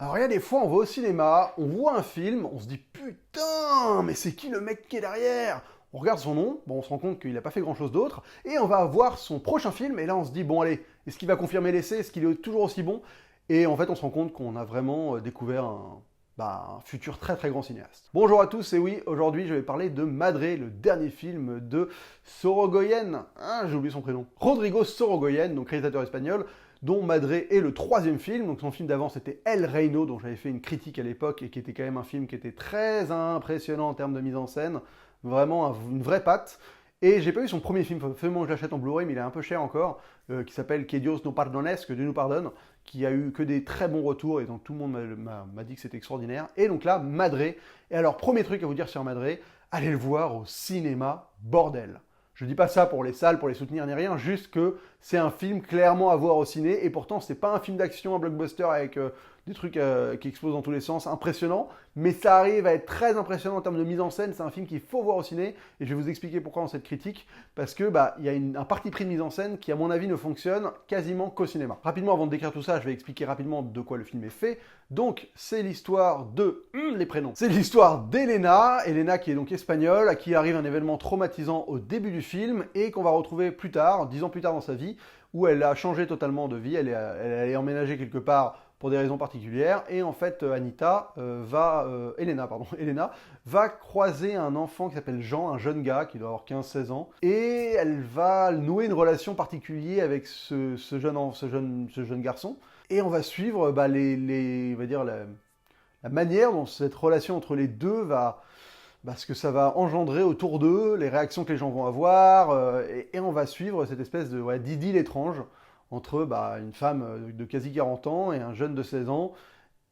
Alors il y a des fois, on va au cinéma, on voit un film, on se dit putain, mais c'est qui le mec qui est derrière? On regarde son nom, bon, on se rend compte qu'il n'a pas fait grand-chose d'autre, et on va voir son prochain film, et là on se dit bon allez, est-ce qu'il va confirmer l'essai? Est-ce qu'il est toujours aussi bon? Et en fait, on se rend compte qu'on a vraiment découvert un futur très très grand cinéaste. Bonjour à tous, et oui, aujourd'hui je vais parler de Madré, le dernier film de Sorogoyen, j'ai oublié son prénom, Rodrigo Sorogoyen, donc réalisateur espagnol, dont Madré est le troisième film. Donc son film d'avant c'était El Reino, dont j'avais fait une critique à l'époque et qui était quand même un film qui était très impressionnant en termes de mise en scène, vraiment une vraie patte. Et j'ai pas vu son premier film, faut absolument que je l'achète en Blu-ray, mais il est un peu cher encore, qui s'appelle Que Dios no perdones, que Dieu nous pardonne, qui a eu que des très bons retours, et donc tout le monde m'a dit que c'était extraordinaire. Et donc là, Madré. Et alors, premier truc à vous dire sur Madré, allez le voir au cinéma, bordel. Je dis pas ça pour les salles, pour les soutenir, ni rien, juste que c'est un film clairement à voir au ciné, et pourtant c'est pas un film d'action, un blockbuster avec des trucs qui explosent dans tous les sens, impressionnant, mais ça arrive à être très impressionnant en termes de mise en scène, c'est un film qu'il faut voir au ciné, et je vais vous expliquer pourquoi dans cette critique, parce que il y a un parti pris de mise en scène qui à mon avis ne fonctionne quasiment qu'au cinéma. Rapidement, avant de décrire tout ça, je vais expliquer rapidement de quoi le film est fait. Donc c'est l'histoire de... les prénoms. C'est l'histoire d'Elena, Elena qui est donc espagnole, à qui arrive un événement traumatisant au début du film, et qu'on va retrouver plus tard, 10 ans plus tard dans sa vie, où elle a changé totalement de vie, elle est emménagée quelque part pour des raisons particulières, et en fait Elena va croiser un enfant qui s'appelle Jean, un jeune gars qui doit avoir 15-16 ans, et elle va nouer une relation particulière avec ce jeune garçon, et on va suivre on va dire la manière dont cette relation entre les deux va, ce que ça va engendrer autour d'eux, les réactions que les gens vont avoir, et on va suivre cette espèce de d'idylle étrange entre une femme de quasi 40 ans et un jeune de 16 ans,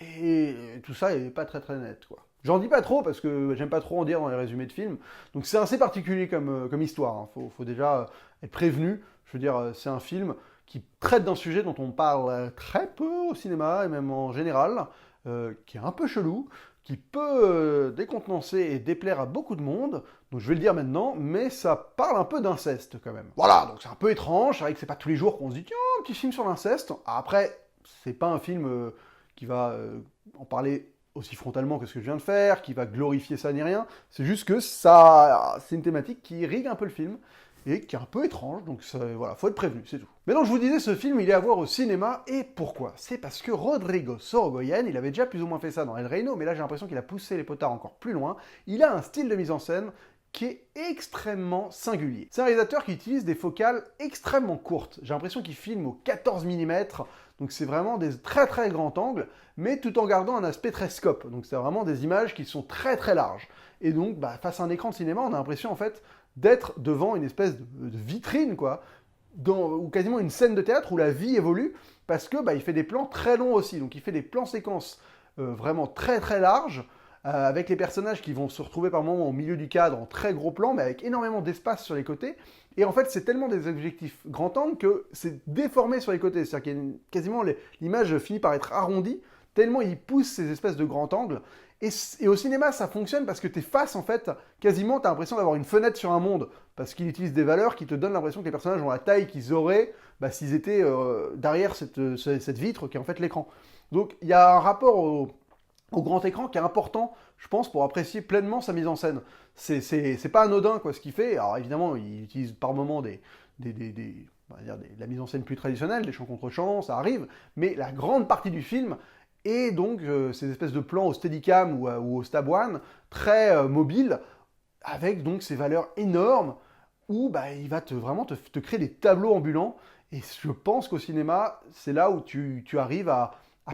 et tout ça est pas très très net, quoi. J'en dis pas trop parce que j'aime pas trop en dire dans les résumés de films, donc c'est assez particulier comme histoire, hein. Faut déjà être prévenu, je veux dire, c'est un film qui traite d'un sujet dont on parle très peu au cinéma, et même en général, qui est un peu chelou, qui peut décontenancer et déplaire à beaucoup de monde, donc je vais le dire maintenant, mais ça parle un peu d'inceste quand même. Voilà, donc c'est un peu étrange, c'est vrai que c'est pas tous les jours qu'on se dit tiens, un petit film sur l'inceste. Après, c'est pas un film qui va en parler aussi frontalement que ce que je viens de faire, qui va glorifier ça ni rien, c'est juste que ça, c'est une thématique qui irrigue un peu le film, et qui est un peu étrange, donc voilà, faut être prévenu, c'est tout. Mais donc je vous disais, ce film, il est à voir au cinéma, et pourquoi? C'est parce que Rodrigo Sorogoyen, il avait déjà plus ou moins fait ça dans El Reino, mais là j'ai l'impression qu'il a poussé les potards encore plus loin. Il a un style de mise en scène qui est extrêmement singulier. C'est un réalisateur qui utilise des focales extrêmement courtes. J'ai l'impression qu'il filme au 14 mm, donc c'est vraiment des très très grands angles, mais tout en gardant un aspect très scope. Donc c'est vraiment des images qui sont très très larges. Et donc face à un écran de cinéma, on a l'impression en fait d'être devant une espèce de vitrine, quoi, ou quasiment une scène de théâtre où la vie évolue, parce que il fait des plans très longs aussi, donc il fait des plans séquences vraiment très très larges, avec les personnages qui vont se retrouver par moments au milieu du cadre en très gros plans, mais avec énormément d'espace sur les côtés, et en fait c'est tellement des objectifs grand angle que c'est déformé sur les côtés, c'est-à-dire que quasiment l'image finit par être arrondie, tellement il pousse ces espèces de grands angles. Et au cinéma, ça fonctionne parce que t'es face, en fait, quasiment, t'as l'impression d'avoir une fenêtre sur un monde, parce qu'il utilise des valeurs qui te donnent l'impression que les personnages ont la taille qu'ils auraient s'ils étaient derrière cette vitre qui est en fait l'écran. Donc il y a un rapport au grand écran qui est important, je pense, pour apprécier pleinement sa mise en scène. C'est pas anodin, quoi, ce qu'il fait. Alors évidemment, il utilise par moments de la mise en scène plus traditionnelle, des chants contre chants, ça arrive, mais la grande partie du film, et donc ces espèces de plans au Steadicam ou au Stab One, très mobiles, avec donc ces valeurs énormes, où il va vraiment te créer des tableaux ambulants, et je pense qu'au cinéma, c'est là où tu arrives à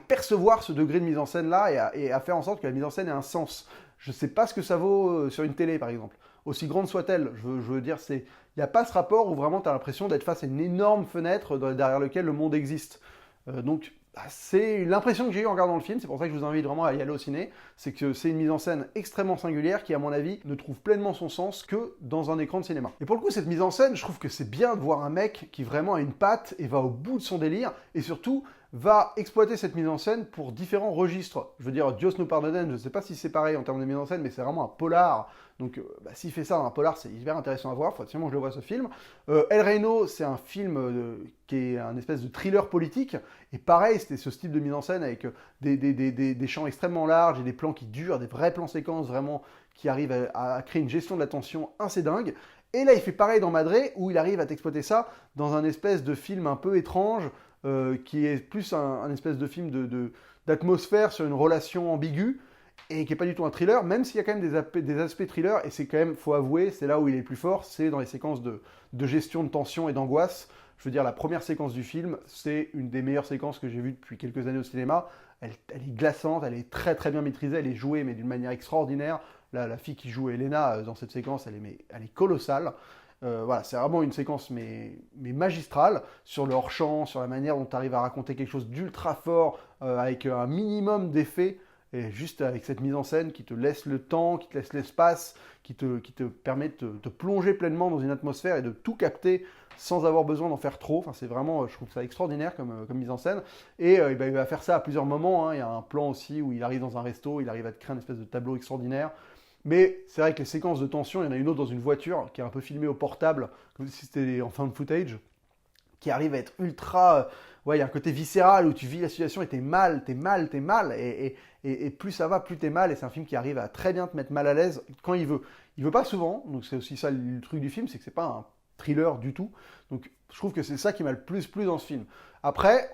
percevoir ce degré de mise en scène-là, et à faire en sorte que la mise en scène ait un sens. Je ne sais pas ce que ça vaut sur une télé, par exemple. Aussi grande soit-elle, je veux dire, il n'y a pas ce rapport où vraiment tu as l'impression d'être face à une énorme fenêtre derrière laquelle le monde existe. Donc, c'est l'impression que j'ai eue en regardant le film, c'est pour ça que je vous invite vraiment à y aller au ciné, c'est que c'est une mise en scène extrêmement singulière qui, à mon avis, ne trouve pleinement son sens que dans un écran de cinéma. Et pour le coup, cette mise en scène, je trouve que c'est bien de voir un mec qui vraiment a une patte et va au bout de son délire, et surtout va exploiter cette mise en scène pour différents registres. Je veux dire, Dios nous pardonne, je ne sais pas si c'est pareil en termes de mise en scène, mais c'est vraiment un polar. Donc, s'il fait ça dans un polar, c'est hyper intéressant à voir. Il faut absolument que je le vois, ce film. El Reino, c'est un film qui est un espèce de thriller politique. Et pareil, c'était ce style de mise en scène avec des champs extrêmement larges et des plans qui durent, des vrais plans séquences vraiment qui arrivent à créer une gestion de la tension assez dingue. Et là, il fait pareil dans Madré, où il arrive à t'exploiter ça dans un espèce de film un peu étrange, qui est plus un espèce de film d'atmosphère sur une relation ambiguë, et qui n'est pas du tout un thriller, même s'il y a quand même des aspects thriller, et c'est quand même, faut avouer, c'est là où il est le plus fort, c'est dans les séquences de gestion de tension et d'angoisse. Je veux dire, la première séquence du film, c'est une des meilleures séquences que j'ai vues depuis quelques années au cinéma. Elle est glaçante, elle est très très bien maîtrisée, elle est jouée, mais d'une manière extraordinaire. La fille qui joue Elena dans cette séquence, elle est colossale. Voilà, c'est vraiment une séquence mais magistrale sur le hors-champ, sur la manière dont tu arrives à raconter quelque chose d'ultra fort avec un minimum d'effets et juste avec cette mise en scène qui te laisse le temps, qui te laisse l'espace, qui te permet de te plonger pleinement dans une atmosphère et de tout capter sans avoir besoin d'en faire trop. Enfin, c'est vraiment, je trouve ça extraordinaire comme mise en scène. Et il va faire ça à plusieurs moments, hein. Il y a un plan aussi où il arrive dans un resto, il arrive à te créer une espèce de tableau extraordinaire. Mais c'est vrai que les séquences de tension, il y en a une autre dans une voiture qui est un peu filmée au portable, comme si c'était en found footage, qui arrive à être ultra... ouais, il y a un côté viscéral où tu vis la situation et t'es mal. Et plus ça va, plus t'es mal. Et c'est un film qui arrive à très bien te mettre mal à l'aise quand il veut. Il veut pas souvent, donc c'est aussi ça le truc du film, c'est que c'est pas un thriller du tout. Donc je trouve que c'est ça qui m'a le plus plu dans ce film. Après...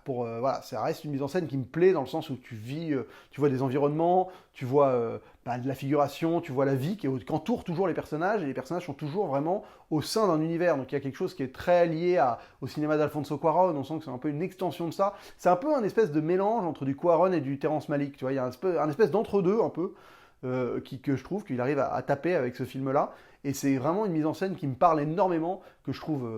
voilà, ça reste une mise en scène qui me plaît dans le sens où tu vis, tu vois des environnements, tu vois de la figuration, tu vois la vie qui entoure toujours les personnages, et les personnages sont toujours vraiment au sein d'un univers. Donc il y a quelque chose qui est très lié au cinéma d'Alfonso Cuarón, on sent que c'est un peu une extension de ça. C'est un peu un espèce de mélange entre du Cuarón et du Terrence Malick, tu vois, il y a un espèce d'entre-deux un peu, que je trouve qu'il arrive à taper avec ce film-là. Et c'est vraiment une mise en scène qui me parle énormément, que je trouve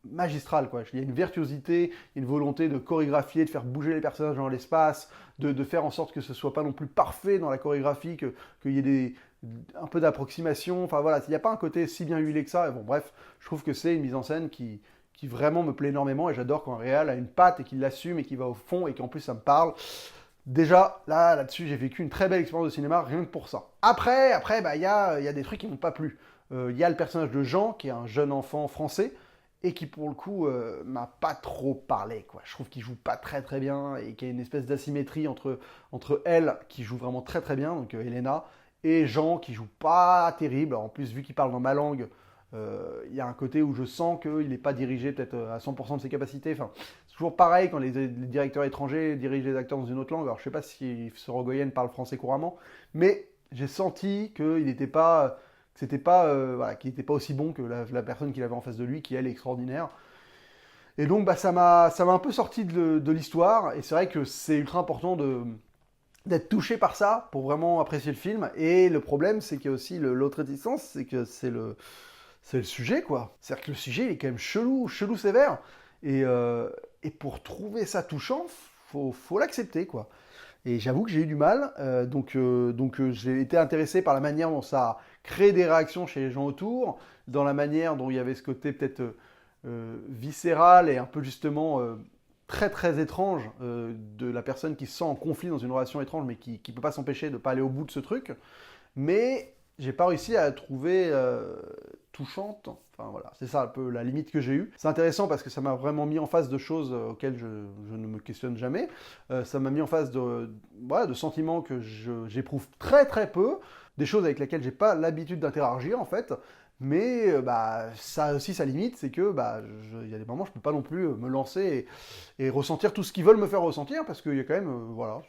magistrale, quoi. Il y a une virtuosité, une volonté de chorégraphier, de faire bouger les personnages dans l'espace, de faire en sorte que ce soit pas non plus parfait dans la chorégraphie, qu'il y ait un peu d'approximation. Enfin voilà, il n'y a pas un côté si bien huilé que ça. Et bon, bref, je trouve que c'est une mise en scène qui vraiment me plaît énormément, et j'adore quand un réal a une patte et qu'il l'assume et qu'il va au fond et qu'en plus ça me parle. Déjà, là-dessus, j'ai vécu une très belle expérience de cinéma, rien que pour ça. Après, il y a des trucs qui m'ont pas plu. Il y a le personnage de Jean, qui est un jeune enfant français, et qui, pour le coup, m'a pas trop parlé, quoi. Je trouve qu'il joue pas très très bien, et qu'il y a une espèce d'asymétrie entre elle, qui joue vraiment très très bien, donc Elena, et Jean, qui joue pas terrible. En plus, vu qu'il parle dans ma langue, il y a un côté où je sens qu'il n'est pas dirigé peut-être à 100% de ses capacités. Enfin, c'est toujours pareil quand les directeurs étrangers dirigent les acteurs dans une autre langue. Alors je sais pas si Sorogoyen parle français couramment, mais j'ai senti qu'il n'était pas, voilà, qu'il n'était pas aussi bon que la personne qu'il avait en face de lui, qui elle est extraordinaire. Et donc ça m'a un peu sorti de l'histoire, et c'est vrai que c'est ultra important d'être touché par ça pour vraiment apprécier le film. Et le problème, c'est qu'il y a aussi l'autre réticence, c'est que c'est le sujet, quoi. C'est-à-dire que le sujet, il est quand même chelou sévère. Et pour trouver ça touchant, faut l'accepter, quoi. Et j'avoue que j'ai eu du mal. Donc j'ai été intéressé par la manière dont ça a créé des réactions chez les gens autour, dans la manière dont il y avait ce côté peut-être viscéral et un peu justement très très étrange de la personne qui se sent en conflit dans une relation étrange, mais qui ne peut pas s'empêcher de ne pas aller au bout de ce truc. Mais j'ai pas réussi à la trouver touchante. Enfin voilà, c'est ça un peu la limite que j'ai eue. C'est intéressant parce que ça m'a vraiment mis en face de choses auxquelles je ne me questionne jamais. Ça m'a mis en face de sentiments que j'éprouve très très peu, des choses avec lesquelles j'ai pas l'habitude d'interagir en fait. Mais ça a aussi sa limite, c'est que il y a des moments où je peux pas non plus me lancer et ressentir tout ce qu'ils veulent me faire ressentir, parce qu'il y a quand même voilà,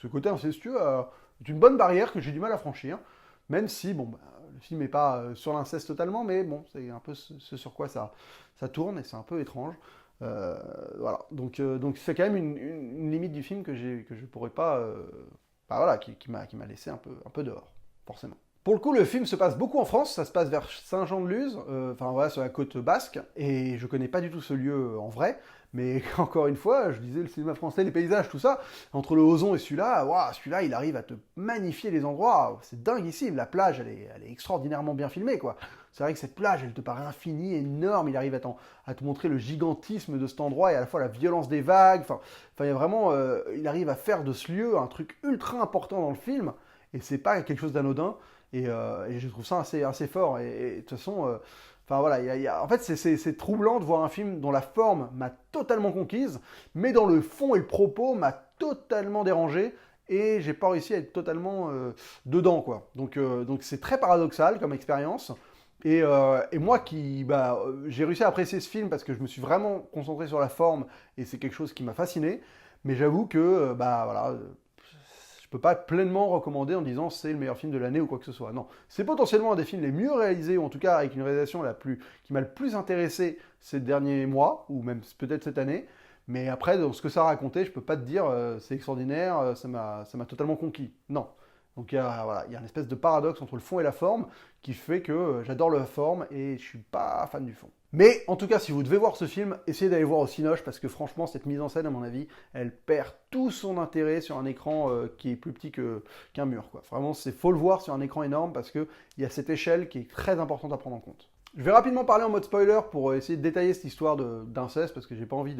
ce côté incestueux est une bonne barrière que j'ai du mal à franchir. Même si, le film n'est pas sur l'inceste totalement, mais bon, c'est un peu ce sur quoi ça tourne, et c'est un peu étrange. Voilà, donc c'est quand même une limite du film que je pourrais pas... voilà, qui m'a laissé un peu dehors, forcément. Pour le coup, le film se passe beaucoup en France, ça se passe vers Saint-Jean-de-Luz, enfin voilà, sur la côte basque, et je connais pas du tout ce lieu en vrai, mais encore une fois, je disais le cinéma français, les paysages, tout ça, entre le Ozon et celui-là, waouh, celui-là, il arrive à te magnifier les endroits, c'est dinguissime, la plage, elle est extraordinairement bien filmée, quoi. C'est vrai que cette plage, elle te paraît infinie, énorme. Il arrive à te montrer le gigantisme de cet endroit et à la fois la violence des vagues. Enfin, il y a vraiment, il arrive à faire de ce lieu un truc ultra important dans le film. Et c'est pas quelque chose d'anodin. Et je trouve ça assez fort. Et de toute façon, enfin voilà, en fait, c'est troublant de voir un film dont la forme m'a totalement conquise, mais dans le fond et le propos m'a totalement dérangé. Et j'ai pas réussi à être totalement dedans, quoi. Donc c'est très paradoxal comme expérience. Et moi j'ai réussi à apprécier ce film parce que je me suis vraiment concentré sur la forme et c'est quelque chose qui m'a fasciné. Mais j'avoue que voilà, je peux pas pleinement recommander en disant c'est le meilleur film de l'année ou quoi que ce soit. Non, c'est potentiellement un des films les mieux réalisés ou en tout cas avec une réalisation qui m'a le plus intéressé ces derniers mois ou même peut-être cette année. Mais après, dans ce que ça a raconté, je peux pas te dire c'est extraordinaire, ça m'a totalement conquis. Non. Donc voilà, il y a une espèce de paradoxe entre le fond et la forme qui fait que j'adore la forme et je suis pas fan du fond. Mais en tout cas, si vous devez voir ce film, essayez d'aller voir au Cinoche parce que franchement, cette mise en scène, à mon avis, elle perd tout son intérêt sur un écran qui est plus petit qu'un mur, quoi. Vraiment, faut le voir sur un écran énorme parce qu'il y a cette échelle qui est très importante à prendre en compte. Je vais rapidement parler en mode spoiler pour essayer de détailler cette histoire d'inceste parce que j'ai pas envie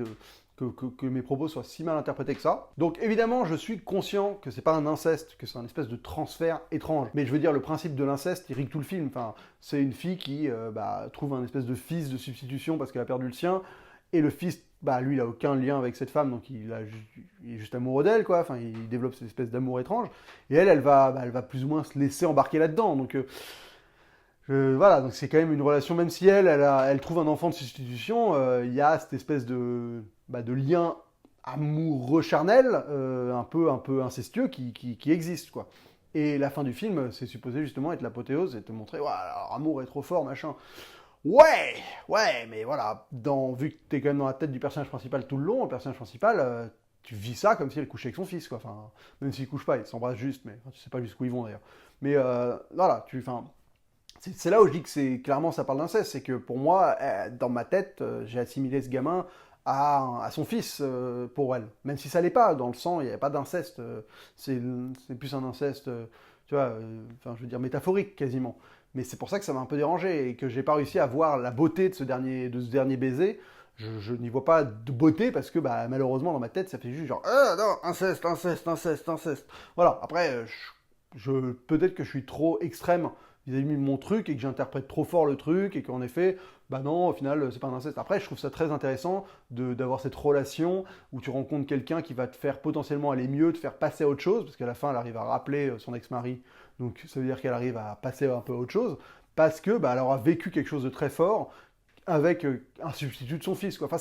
que mes propos soient si mal interprétés que ça. Donc évidemment, je suis conscient que c'est pas un inceste, que c'est un espèce de transfert étrange. Mais je veux dire, le principe de l'inceste, il rigue tout le film. Enfin, c'est une fille qui trouve un espèce de fils de substitution parce qu'elle a perdu le sien. Et le fils, lui, il a aucun lien avec cette femme, donc il est juste amoureux d'elle, quoi. Enfin, il développe cette espèce d'amour étrange. Et elle va plus ou moins se laisser embarquer là-dedans. Donc voilà, donc c'est quand même une relation, même si elle trouve un enfant de substitution, il y a cette espèce de lien amoureux charnel, un peu incestueux qui existe, quoi. Et la fin du film, c'est supposé justement être l'apothéose et te montrer, ouais, alors, amour est trop fort, machin. Ouais, mais voilà, vu que t'es quand même dans la tête du personnage principal tout le long, le personnage principal, tu vis ça comme si elle couchait avec son fils, quoi. Enfin, même s'ils couchent pas, ils s'embrassent juste, mais tu sais pas jusqu'où ils vont d'ailleurs. Mais voilà, c'est là où je dis que clairement ça parle d'inceste, c'est que pour moi, dans ma tête, j'ai assimilé ce gamin à son fils pour elle. Même si ça l'est pas, dans le sang, il n'y a pas d'inceste, c'est plus un inceste, tu vois, je veux dire métaphorique quasiment. Mais c'est pour ça que ça m'a un peu dérangé et que j'ai pas réussi à voir la beauté de ce dernier baiser. Je n'y vois pas de beauté parce que malheureusement dans ma tête ça fait juste genre non, inceste, inceste, inceste, inceste. Voilà, après peut-être que je suis trop extrême vis-à-vis de mon truc et que j'interprète trop fort le truc et qu'en effet, non, au final, c'est pas un inceste. Après, je trouve ça très intéressant d'avoir cette relation où tu rencontres quelqu'un qui va te faire potentiellement aller mieux, te faire passer à autre chose, parce qu'à la fin, elle arrive à rappeler son ex-mari, donc ça veut dire qu'elle arrive à passer un peu à autre chose, parce que elle aura vécu quelque chose de très fort avec un substitut de son fils, quoi. Enfin,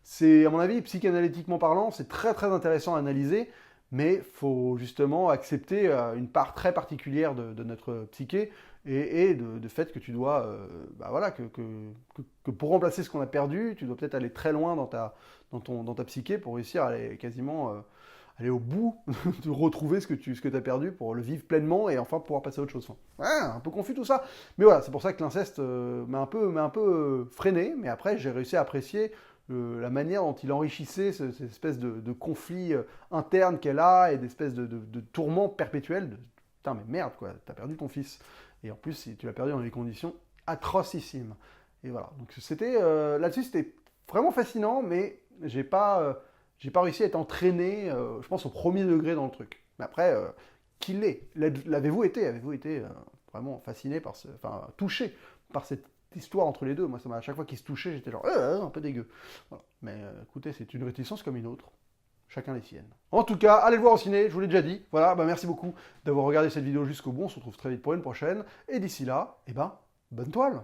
c'est à mon avis, psychanalytiquement parlant, c'est très très intéressant à analyser, mais il faut justement accepter une part très particulière de notre psyché et de fait que tu dois, voilà, que pour remplacer ce qu'on a perdu, tu dois peut-être aller très loin dans ta psyché pour réussir à aller quasiment aller au bout de retrouver ce que tu as perdu pour le vivre pleinement et enfin pouvoir passer à autre chose. Enfin, un peu confus tout ça, mais voilà, c'est pour ça que l'inceste m'a un peu freiné, mais après j'ai réussi à apprécier la manière dont il enrichissait cette espèce de conflit interne qu'elle a et d'espèce de tourment perpétuel. Putain, mais merde, quoi, t'as perdu ton fils. Et en plus, tu l'as perdu dans des conditions atrocissimes. Et voilà, donc là-dessus, c'était vraiment fascinant, mais j'ai pas réussi à être entraîné, je pense, au premier degré dans le truc. Mais après, qui l'est? L'avez-vous été? Avez-vous été vraiment fasciné touché par cette histoire entre les deux? Moi, à chaque fois qu'ils se touchaient, j'étais genre un peu dégueu. Voilà. Mais écoutez, c'est une réticence comme une autre. Chacun les siennes. En tout cas, allez le voir au ciné, je vous l'ai déjà dit. Voilà, merci beaucoup d'avoir regardé cette vidéo jusqu'au bout. On se retrouve très vite pour une prochaine. Et d'ici là, bonne toile!